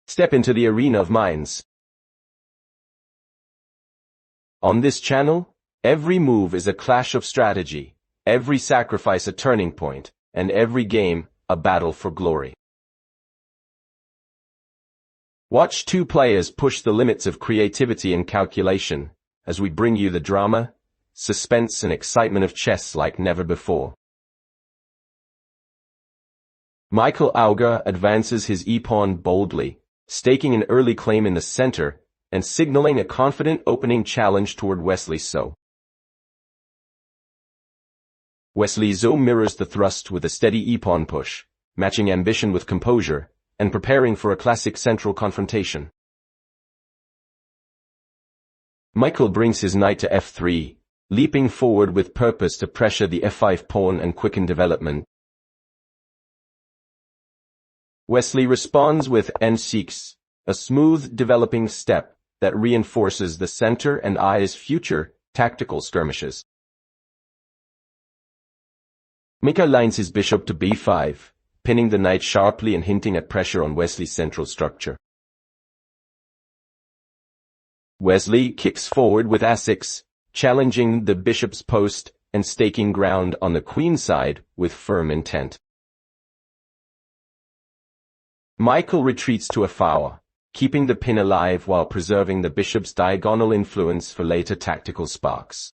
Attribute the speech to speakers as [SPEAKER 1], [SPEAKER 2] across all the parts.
[SPEAKER 1] Step into the arena of minds. On this channel, every move is a clash of strategy, every sacrifice a turning point, and every game a battle for glory. Watch two players push the limits of creativity and calculation, as we bring you the drama, suspense and excitement of chess like never before. Michael Auger advances his e-pawn boldly, staking an early claim in the center, and signaling a confident opening challenge toward Wesley So. Wesley So mirrors the thrust with a steady e-pawn push, matching ambition with composure, and preparing for a classic central confrontation. Michael brings his knight to f3, leaping forward with purpose to pressure the f5 pawn and quicken development. Wesley responds with n6, a smooth developing step that reinforces the center and eyes future tactical skirmishes. Michael lines his bishop to b5, pinning the knight sharply and hinting at pressure on Wesley's central structure. Wesley kicks forward with a6, challenging the bishop's post and staking ground on the queen side with firm intent. Michael retreats to a4, keeping the pin alive while preserving the bishop's diagonal influence for later tactical sparks.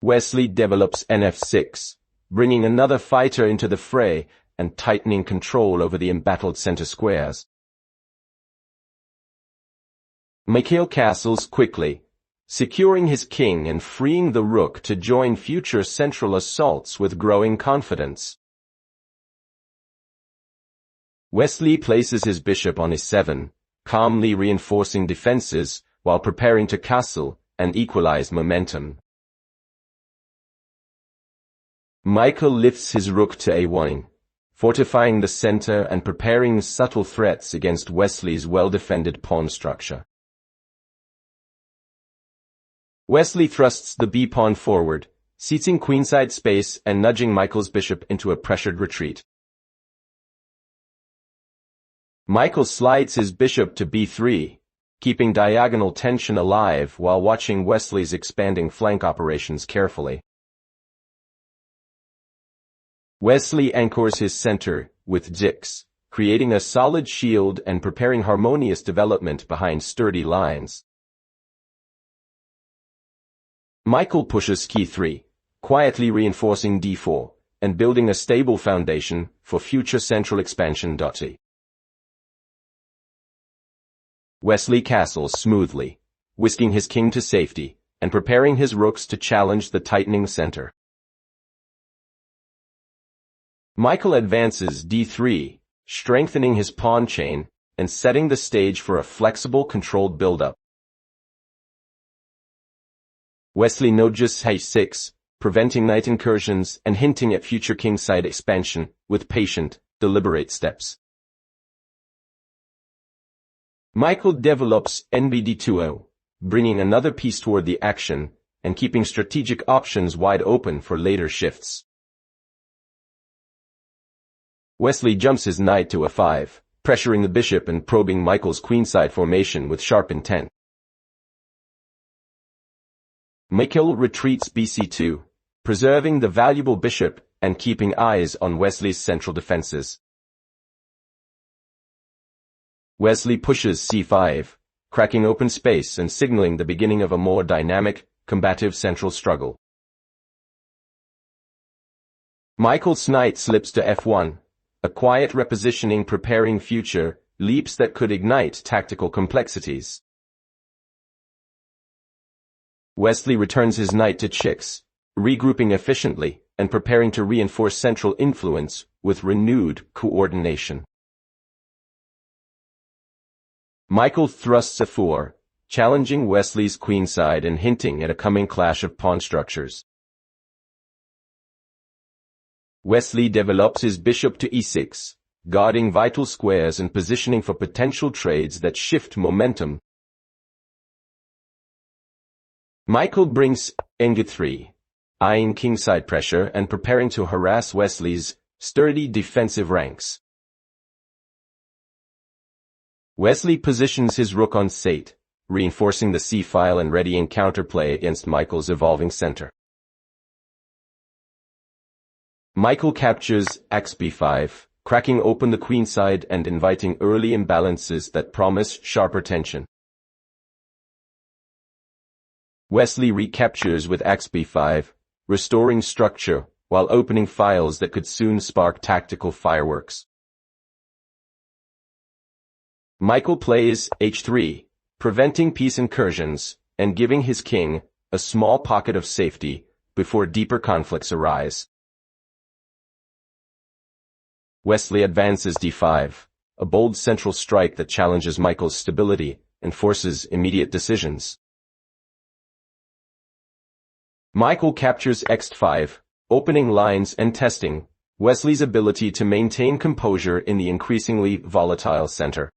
[SPEAKER 1] Wesley develops nf6, bringing another fighter into the fray and tightening control over the embattled center squares. Michael castles quickly, securing his king and freeing the rook to join future central assaults with growing confidence. Wesley places his bishop on e7, calmly reinforcing defenses while preparing to castle and equalize momentum. Michael lifts his rook to a1, fortifying the center and preparing subtle threats against Wesley's well-defended pawn structure. Wesley thrusts the b-pawn forward, seizing queenside space and nudging Michael's bishop into a pressured retreat. Michael slides his bishop to b3, keeping diagonal tension alive while watching Wesley's expanding flank operations carefully. Wesley anchors his center with d6, creating a solid shield and preparing harmonious development behind sturdy lines. Michael pushes e3, quietly reinforcing d4, and building a stable foundation for future central expansion. Wesley castles smoothly, whisking his king to safety, and preparing his rooks to challenge the tightening center. Michael advances d3, strengthening his pawn chain and setting the stage for a flexible, controlled build-up. Wesley nudges h6, preventing knight incursions and hinting at future kingside expansion with patient, deliberate steps. Michael develops nbd2, bringing another piece toward the action and keeping strategic options wide open for later shifts. Wesley jumps his knight to a5, pressuring the bishop and probing Michael's queenside formation with sharp intent. Michael retreats bc2, preserving the valuable bishop and keeping eyes on Wesley's central defenses. Wesley pushes c5, cracking open space and signaling the beginning of a more dynamic, combative central struggle. Michael's knight slips to f1, a quiet repositioning preparing future leaps that could ignite tactical complexities. Wesley returns his knight to c6, regrouping efficiently and preparing to reinforce central influence with renewed coordination. Michael thrusts a4, challenging Wesley's queenside and hinting at a coming clash of pawn structures. Wesley develops his bishop to e6, guarding vital squares and positioning for potential trades that shift momentum. Michael brings ng3, eyeing kingside pressure and preparing to harass Wesley's sturdy defensive ranks. Wesley positions his rook on c8, reinforcing the c-file and readying counterplay against Michael's evolving center. Michael captures xb5, cracking open the queenside and inviting early imbalances that promise sharper tension. Wesley recaptures with xb5, restoring structure while opening files that could soon spark tactical fireworks. Michael plays h3, preventing piece incursions and giving his king a small pocket of safety before deeper conflicts arise. Wesley advances d5, a bold central strike that challenges Michael's stability and forces immediate decisions. Michael captures x5, opening lines and testing Wesley's ability to maintain composure in the increasingly volatile center.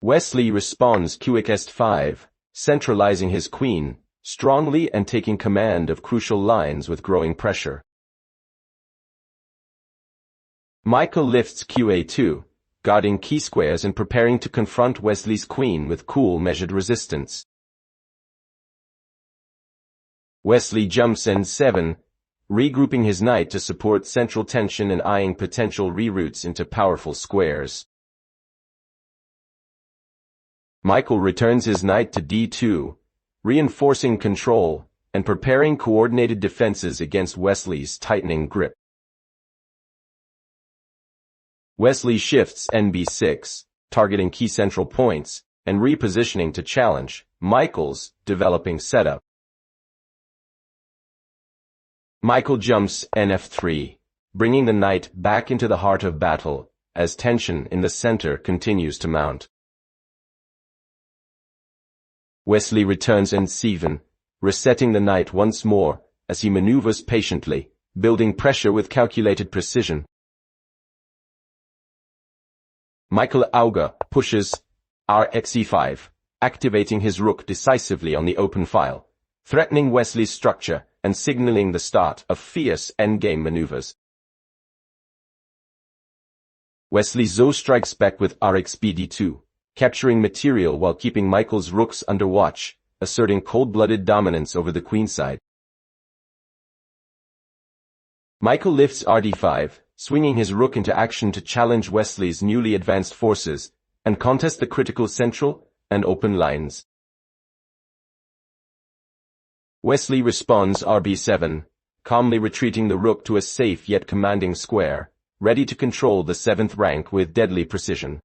[SPEAKER 1] Wesley responds qx5, centralizing his queen strongly and taking command of crucial lines with growing pressure. Michael lifts qa2, guarding key squares and preparing to confront Wesley's queen with cool, measured resistance. Wesley jumps n7, regrouping his knight to support central tension and eyeing potential reroutes into powerful squares. Michael returns his knight to d2, reinforcing control and preparing coordinated defenses against Wesley's tightening grip. Wesley shifts nb6, targeting key central points and repositioning to challenge Michael's developing setup. Michael jumps nf3, bringing the knight back into the heart of battle as tension in the center continues to mount. Wesley returns n7, resetting the knight once more as he maneuvers patiently, building pressure with calculated precision. Michael Auger pushes rxe5, activating his rook decisively on the open file, threatening Wesley's structure and signaling the start of fierce endgame maneuvers. Wesley So strikes back with rxbd2, capturing material while keeping Michael's rooks under watch, asserting cold-blooded dominance over the queenside. Michael lifts rd5, swinging his rook into action to challenge Wesley's newly advanced forces and contest the critical central and open lines. Wesley responds rb7, calmly retreating the rook to a safe yet commanding square, ready to control the 7th rank with deadly precision.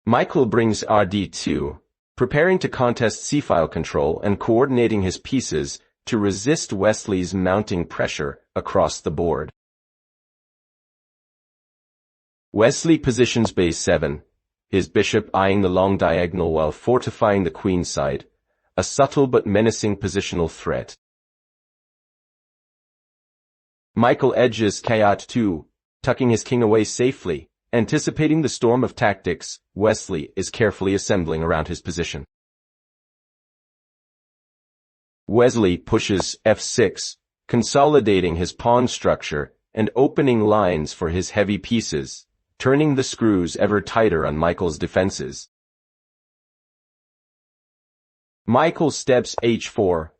[SPEAKER 1] Michael brings rd2, preparing to contest c-file control and coordinating his pieces to resist Wesley's mounting pressure across the board. Wesley positions b7, his bishop eyeing the long diagonal while fortifying the queenside, a subtle but menacing positional threat. Michael edges kh2, tucking his king away safely. Anticipating the storm of tactics, Wesley is carefully assembling around his position. Wesley pushes f6, consolidating his pawn structure and opening lines for his heavy pieces, turning the screws ever tighter on Michael's defenses. Michael steps h4,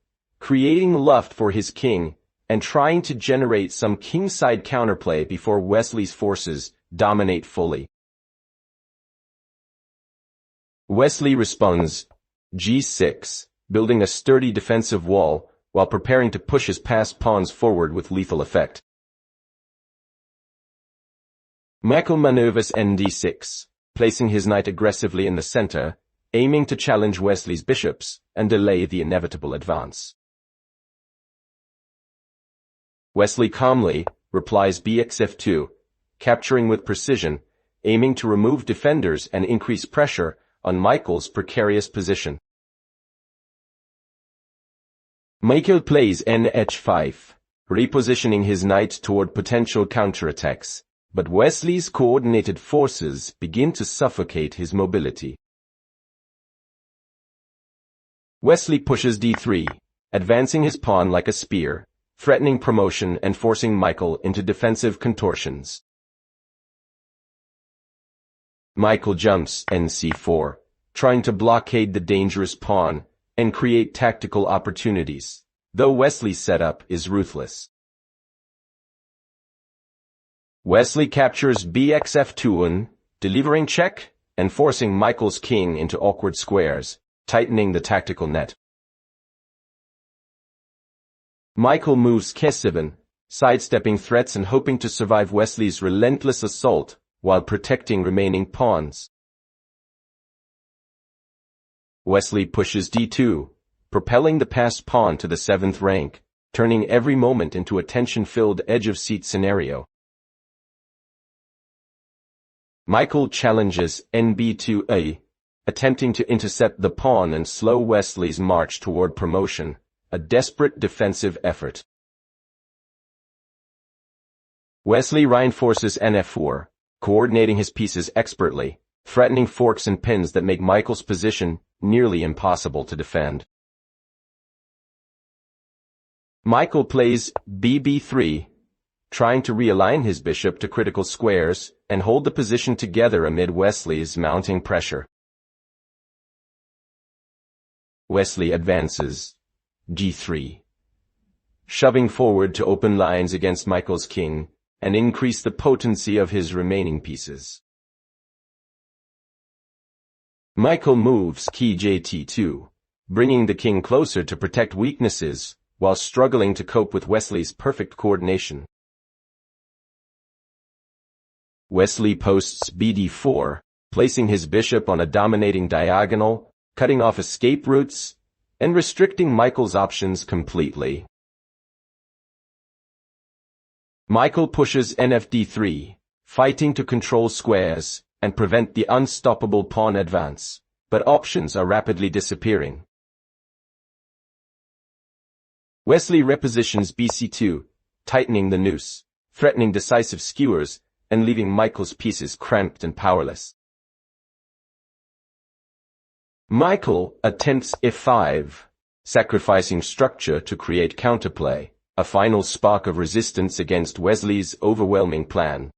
[SPEAKER 1] creating luft for his king and trying to generate some kingside counterplay before Wesley's forces dominate fully. Wesley responds g6, building a sturdy defensive wall while preparing to push his passed pawns forward with lethal effect. Michael maneuvers nd6, placing his knight aggressively in the center, aiming to challenge Wesley's bishops and delay the inevitable advance. Wesley calmly replies bxf2, capturing with precision, aiming to remove defenders and increase pressure on Michael's precarious position. Michael plays nh5, repositioning his knight toward potential counterattacks, but Wesley's coordinated forces begin to suffocate his mobility. Wesley pushes d3, advancing his pawn like a spear, threatening promotion and forcing Michael into defensive contortions. Michael jumps nc4, trying to blockade the dangerous pawn and create tactical opportunities, though Wesley's setup is ruthless. Wesley captures bxf2, delivering check and forcing Michael's king into awkward squares, tightening the tactical net. Michael moves k7, sidestepping threats and hoping to survive Wesley's relentless assault while protecting remaining pawns. Wesley pushes d2, propelling the passed pawn to the 7th rank, turning every moment into a tension-filled edge-of-seat scenario. Michael challenges nb2a, attempting to intercept the pawn and slow Wesley's march toward promotion, a desperate defensive effort. Wesley reinforces nf4, coordinating his pieces expertly, threatening forks and pins that make Michael's position nearly impossible to defend. Michael plays bb3, trying to realign his bishop to critical squares and hold the position together amid Wesley's mounting pressure. Wesley advances g3, shoving forward to open lines against Michael's king and increase the potency of his remaining pieces. Michael moves key jt2, bringing the king closer to protect weaknesses while struggling to cope with Wesley's perfect coordination. Wesley posts bd4, placing his bishop on a dominating diagonal, cutting off escape routes, and restricting Michael's options completely. Michael pushes nfd3, fighting to control squares and prevent the unstoppable pawn advance, but options are rapidly disappearing. Wesley repositions bc2, tightening the noose, threatening decisive skewers, and leaving Michael's pieces cramped and powerless. Michael attempts f5, sacrificing structure to create counterplay, a final spark of resistance against Wesley's overwhelming plan.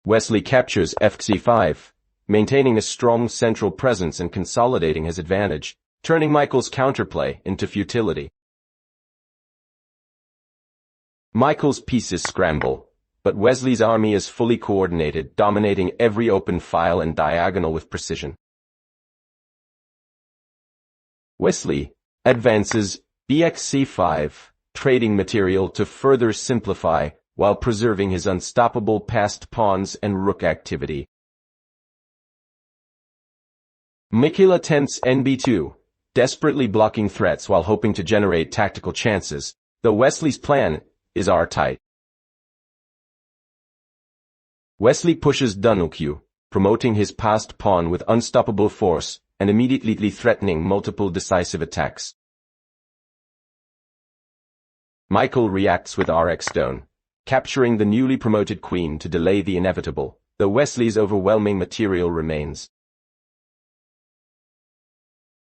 [SPEAKER 1] Wesley captures fc5, maintaining a strong central presence and consolidating his advantage, turning Michael's counterplay into futility. Michael's pieces scramble, but Wesley's army is fully coordinated, dominating every open file and diagonal with precision. Wesley advances bxc5, trading material to further simplify while preserving his unstoppable passed pawns and rook activity. Michael attempts nb2, desperately blocking threats while hoping to generate tactical chances, though Wesley's plan is r-tight. Wesley pushes dnuq, promoting his passed pawn with unstoppable force and immediately threatening multiple decisive attacks. Michael reacts with rx-stone, capturing the newly promoted queen to delay the inevitable, though Wesley's overwhelming material remains.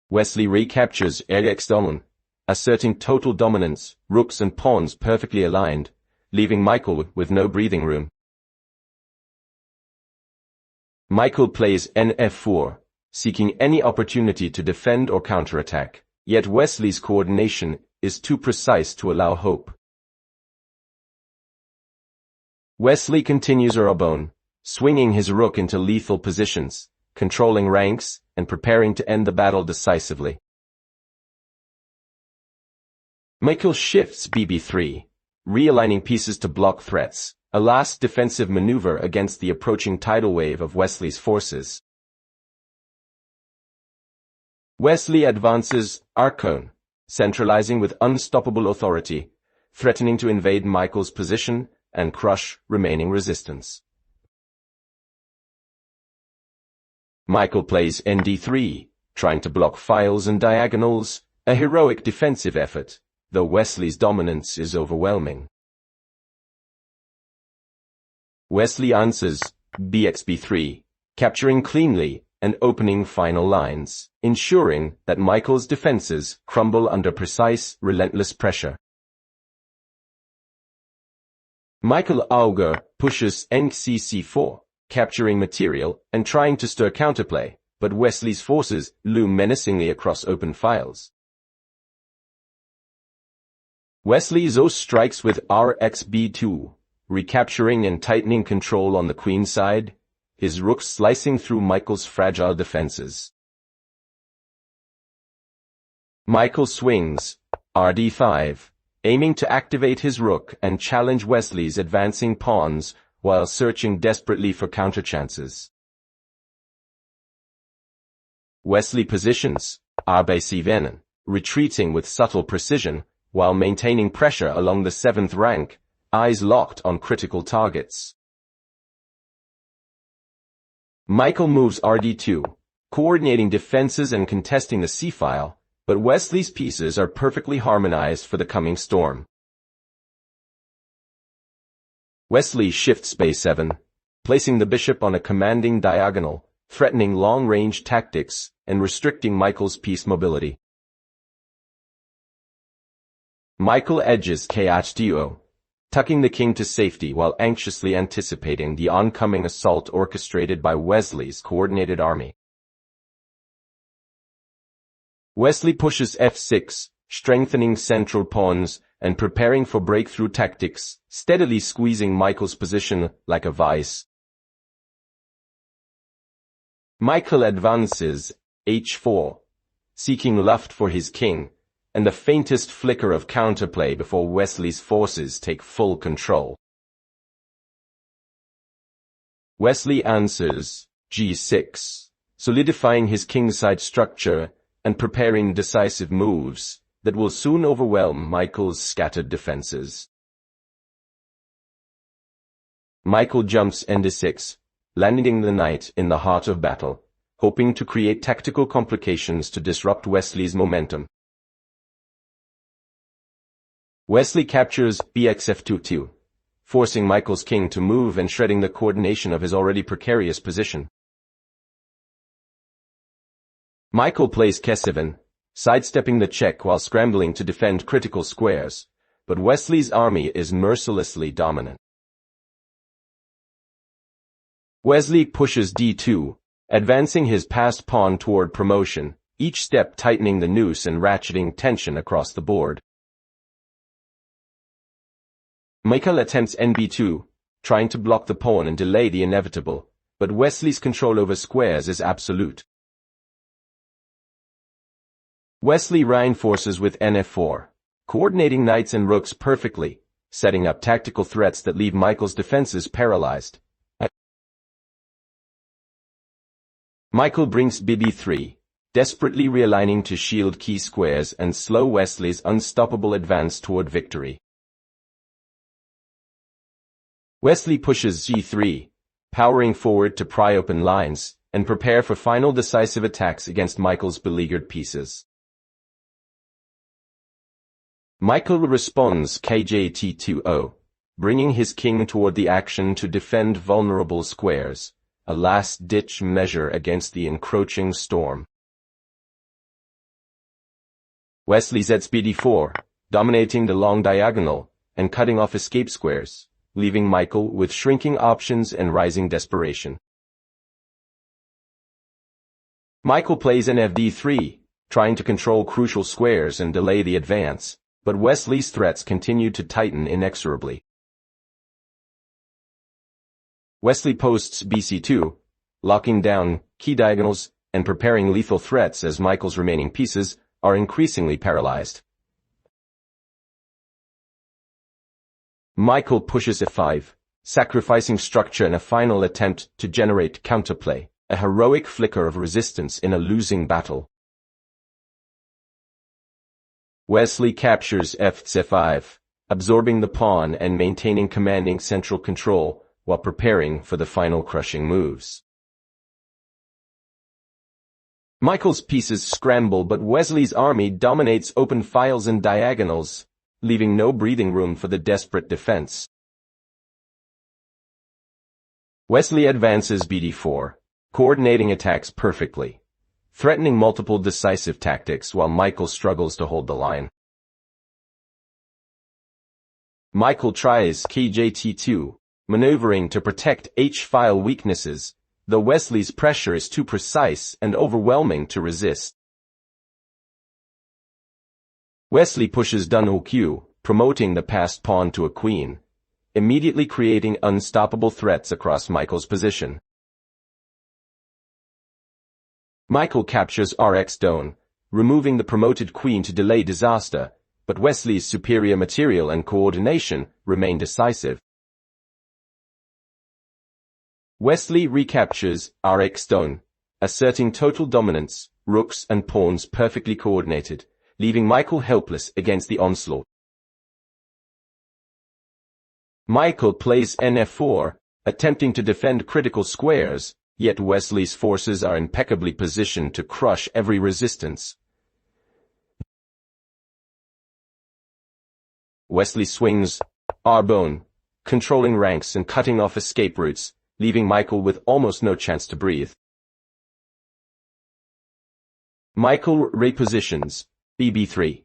[SPEAKER 1] Wesley recaptures rx-stone, asserting total dominance, rooks and pawns perfectly aligned, leaving Michael with no breathing room. Michael plays nf4, seeking any opportunity to defend or counterattack, yet Wesley's coordination is too precise to allow hope. Wesley continues Urobone, swinging his rook into lethal positions, controlling ranks, and preparing to end the battle decisively. Michael shifts bb3, realigning pieces to block threats, a last defensive maneuver against the approaching tidal wave of Wesley's forces. Wesley advances Archon, centralizing with unstoppable authority, threatening to invade Michael's position and crush remaining resistance. Michael plays nd3, trying to block files and diagonals, a heroic defensive effort, though Wesley's dominance is overwhelming. Wesley answers bxb3, capturing cleanly and opening final lines, ensuring that Michael's defenses crumble under precise, relentless pressure. Michael Auger pushes NCC4, capturing material and trying to stir counterplay, but Wesley's forces loom menacingly across open files. Wesley So strikes with RxB2, recapturing and tightening control on the queen side, his rook slicing through Michael's fragile defenses. Michael swings RD5, aiming to activate his rook and challenge Wesley's advancing pawns while searching desperately for counterchances. Wesley positions RB7, retreating with subtle precision while maintaining pressure along the 7th rank, eyes locked on critical targets. Michael moves RD2, coordinating defenses and contesting the c-file, but Wesley's pieces are perfectly harmonized for the coming storm. Wesley shifts B7, placing the bishop on a commanding diagonal, threatening long-range tactics and restricting Michael's piece mobility. Michael edges KH2, tucking the king to safety while anxiously anticipating the oncoming assault orchestrated by Wesley's coordinated army. Wesley pushes F6, strengthening central pawns and preparing for breakthrough tactics, steadily squeezing Michael's position like a vice. Michael advances H4, seeking luft for his king, and the faintest flicker of counterplay before Wesley's forces take full control. Wesley answers G6, solidifying his kingside structure and preparing decisive moves that will soon overwhelm Michael's scattered defenses. Michael jumps ND6, landing the knight in the heart of battle, hoping to create tactical complications to disrupt Wesley's momentum. Wesley captures BXF2, forcing Michael's king to move and shredding the coordination of his already precarious position. Michael plays K7, sidestepping the check while scrambling to defend critical squares, but Wesley's army is mercilessly dominant. Wesley pushes D2, advancing his passed pawn toward promotion, each step tightening the noose and ratcheting tension across the board. Michael attempts NB2, trying to block the pawn and delay the inevitable, but Wesley's control over squares is absolute. Wesley reinforces with NF4, coordinating knights and rooks perfectly, setting up tactical threats that leave Michael's defenses paralyzed. Michael brings BB3, desperately realigning to shield key squares and slow Wesley's unstoppable advance toward victory. Wesley pushes G3, powering forward to pry open lines and prepare for final decisive attacks against Michael's beleaguered pieces. Michael responds KJT2-0, bringing his king toward the action to defend vulnerable squares, a last-ditch measure against the encroaching storm. Wesley zets BD4, dominating the long diagonal and cutting off escape squares, leaving Michael with shrinking options and rising desperation. Michael plays an FD3, trying to control crucial squares and delay the advance, but Wesley's threats continue to tighten inexorably. Wesley posts BC2, locking down key diagonals and preparing lethal threats as Michael's remaining pieces are increasingly paralyzed. Michael pushes F5, sacrificing structure in a final attempt to generate counterplay, a heroic flicker of resistance in a losing battle. Wesley captures F5, absorbing the pawn and maintaining commanding central control while preparing for the final crushing moves. Michael's pieces scramble, but Wesley's army dominates open files and diagonals, leaving no breathing room for the desperate defense. Wesley advances BD4, coordinating attacks perfectly, threatening multiple decisive tactics while Michael struggles to hold the line. Michael tries KJT2, maneuvering to protect H-file weaknesses, though Wesley's pressure is too precise and overwhelming to resist. Wesley pushes dun Q, promoting the passed pawn to a queen, immediately creating unstoppable threats across Michael's position. Michael captures Rx Don, removing the promoted queen to delay disaster, but Wesley's superior material and coordination remain decisive. Wesley recaptures Rx Don, asserting total dominance, rooks and pawns perfectly coordinated, leaving Michael helpless against the onslaught. Michael plays Nf4, attempting to defend critical squares, yet Wesley's forces are impeccably positioned to crush every resistance. Wesley swings R-bone, controlling ranks and cutting off escape routes, leaving Michael with almost no chance to breathe. Michael repositions BB3,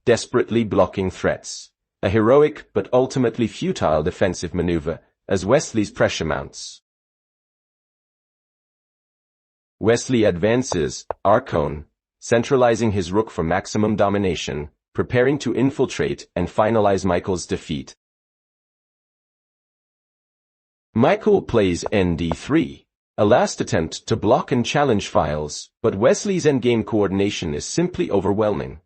[SPEAKER 1] desperately blocking threats, a heroic but ultimately futile defensive maneuver as Wesley's pressure mounts. Wesley advances R-cone, centralizing his rook for maximum domination, preparing to infiltrate and finalize Michael's defeat. Michael plays ND3, a last attempt to block and challenge files, but Wesley's endgame coordination is simply overwhelming.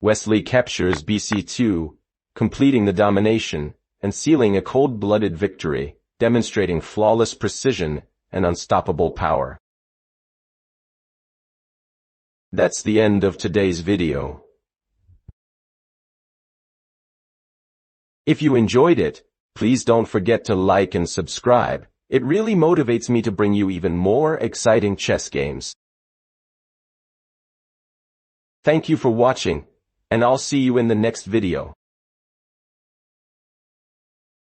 [SPEAKER 1] Wesley captures BC2, completing the domination and sealing a cold-blooded victory, demonstrating flawless precision and unstoppable power. That's the end of today's video. If you enjoyed it, please don't forget to like and subscribe. It really motivates me to bring you even more exciting chess games. Thank you for watching, and I'll see you in the next video.